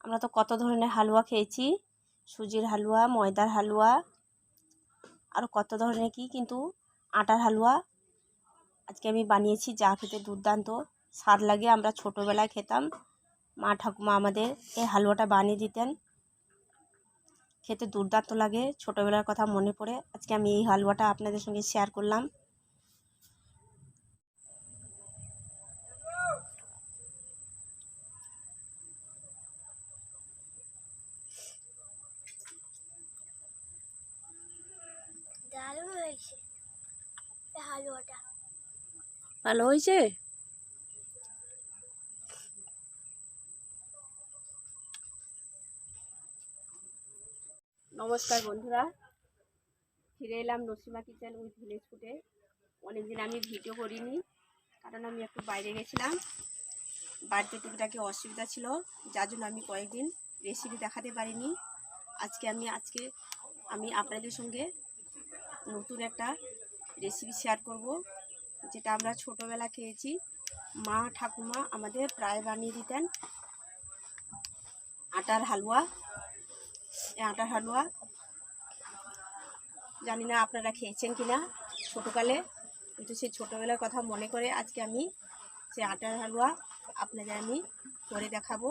আমরা তো কত ধরনের হালুয়া খেয়েছি, সুজির হালুয়া, ময়দার হালুয়া, আর কত ধরনের কি, কিন্তু আটার হালুয়া আজকে আমি বানিয়েছি, যা খেতে দুর্দান্ত স্বাদ লাগে। আমরা ছোটোবেলায় খেতাম, মা ঠাকুমা আমাদের এই হালুয়াটা বানিয়ে দিতেন, খেতে দুর্দান্ত লাগে। ছোটোবেলার কথা মনে পড়ে আজকে আমি এই হালুয়াটা আপনাদের সঙ্গে শেয়ার করলাম। দারুণ হয়েছে হালুয়াটা, ভালো হয়েছে। নমস্কার বন্ধুরা, ফিরে এলাম নসিমা কিচেন উইথ ভিলেজ ফুডে। অনেকদিন আমি ভিডিও করিনি, কারণ আমি একটু বাইরে গেছিলাম, বাড়িতে টুকটাকি অসুবিধা ছিল, যার জন্য আমি কয়েকদিন রেসিপি দেখাতে পারিনি। আজকে আমি আপনাদের সঙ্গে নতুন একটা রেসিপি শেয়ার করব, যেটা আমরা ছোটোবেলা খেয়েছি, মা ঠাকুমা আমাদের প্রায় বানিয়ে দিতেন। আটার হালুয়া। এই আটার হালুয়া জানি না আপনারা খেয়েছেন কিনা ছোটোকালে, কিন্তু সেই ছোটোবেলার কথা মনে করে আজকে আমি সেই আটার হালুয়া আপনাদের আমি করে দেখাবো।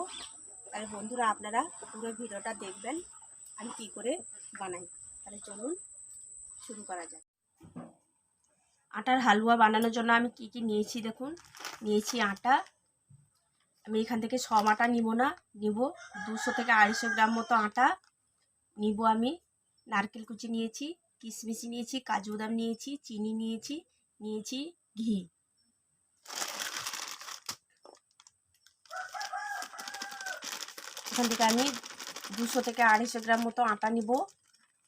তাহলে বন্ধুরা আপনারা পুরো ভিডিওটা দেখবেন আমি কি করে বানাই। তাহলে চলুন শুরু করা যাক। আটার হালুয়া বানানোর জন্য আমি কি কি নিয়েছি দেখুন। নিয়েছি আটা, আমি এখান থেকে সব আটা নিব না, নিব 200 থেকে 250 গ্রাম মতো আটা নিব আমি। নারকেল কুচি নিয়েছি, কিশমিশ নিয়েছি, কাজু বাদাম নিয়েছি, চিনি নিয়েছি ঘি। এখান থেকে আমি 200 থেকে 250 গ্রাম মতো আটা নিব।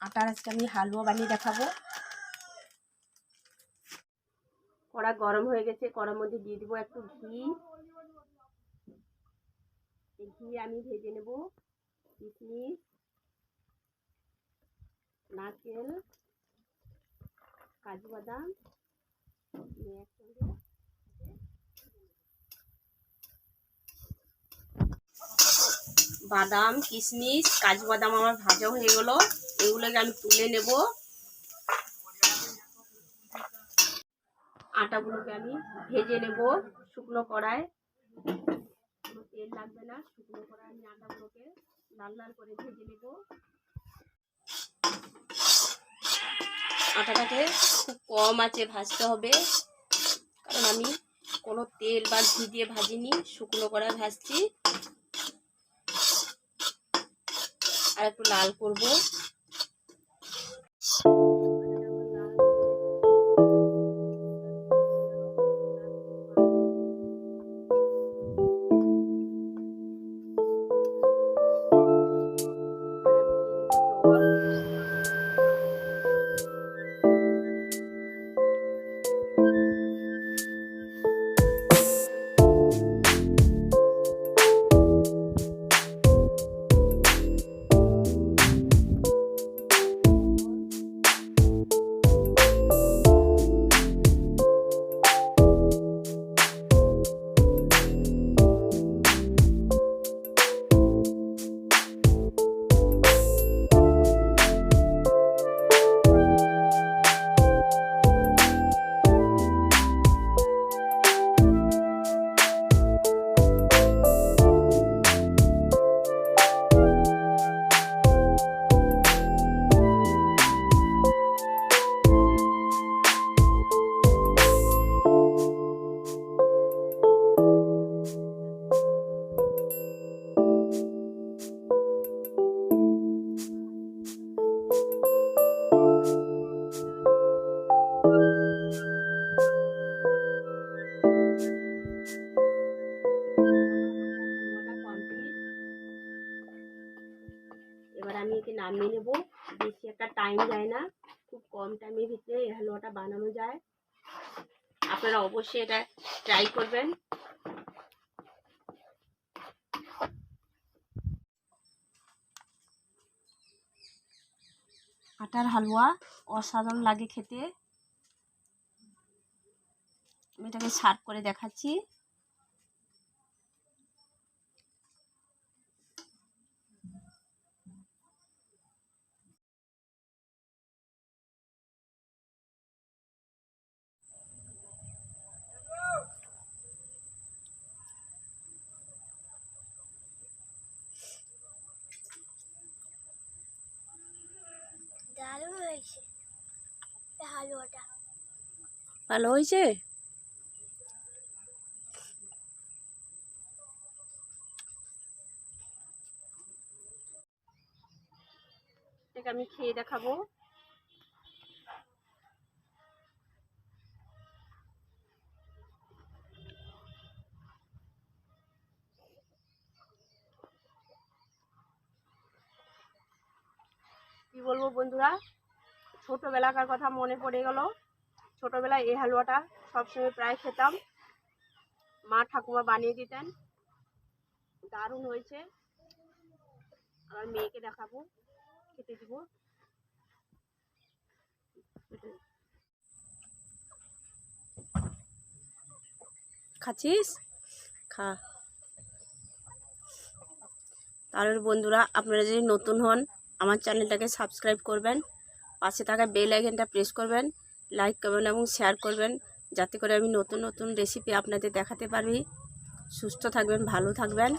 আটার আজকে আমি হালুয়া বানিয়ে দেখাবো। কড়া গরম হয়ে গেছে, কড়ার মধ্যে দিয়ে দিব একটু ঘি। ঘি আমি ভেজে নেব কিশমিশ, নারকেল, কাজু বাদাম একসঙ্গে। বাদাম, কিশমিশ, কাজু বাদাম আমার ভাজা হয়ে গেল, এগুলোকে আমি তুলে নেব। আটাগুলোকে আমি ভেজে নেব শুকনো কড়ায়, কোনো তেল লাগবে না। শুকনো কড়ায় আমি আটাগুলোকে লাল লাল করে ভেজে নেব। আটাটাকে খুব কম আঁচে ভাজতে হবে, কারণ আমি কোনো তেল বা ঘি দিয়ে ভাজিনি, শুকনো কড়ায় ভাজছি। আর একটু লাল করব। এবার আমি একে নামিয়ে নেব। বেশি একটা টাইম যায় না, খুব কম টাইমের ভিতরে এই হালুয়াটা বানানো যায়। আপনারা অবশ্যই এটা ট্রাই করবেন। আটার হালুয়া অসাধারণ লাগে খেতে। আমি এটাকে সার্ভ করে দেখাচ্ছি। হালুয়াটা। ভালো হয়েছে? এটা আমি খেয়ে দেখাবো। কি বলবো বন্ধুরা, ছোটবেলাকার কথা মনে পড়ে গেল। ছোটবেলায় এই হালুয়াটা সবসময় প্রায় খেতাম, মা ঠাকুমা বানিয়ে দিতেন। দারুণ হয়েছে। আমার মেয়েকে দেখাবো, খেতে দিব। খাচ্ছিস? খা। তাহলে বন্ধুরা, আপনারা যদি নতুন হন আমার চ্যানেলটাকে সাবস্ক্রাইব করবেন, পাশে থাকা বেল আইকনটা প্রেস করবেন, লাইক করবেন এবং শেয়ার করবেন, যাতে করে আমি নতুন নতুন রেসিপি আপনাদের দেখাতে পারি। সুস্থ থাকবেন, ভালো থাকবেন।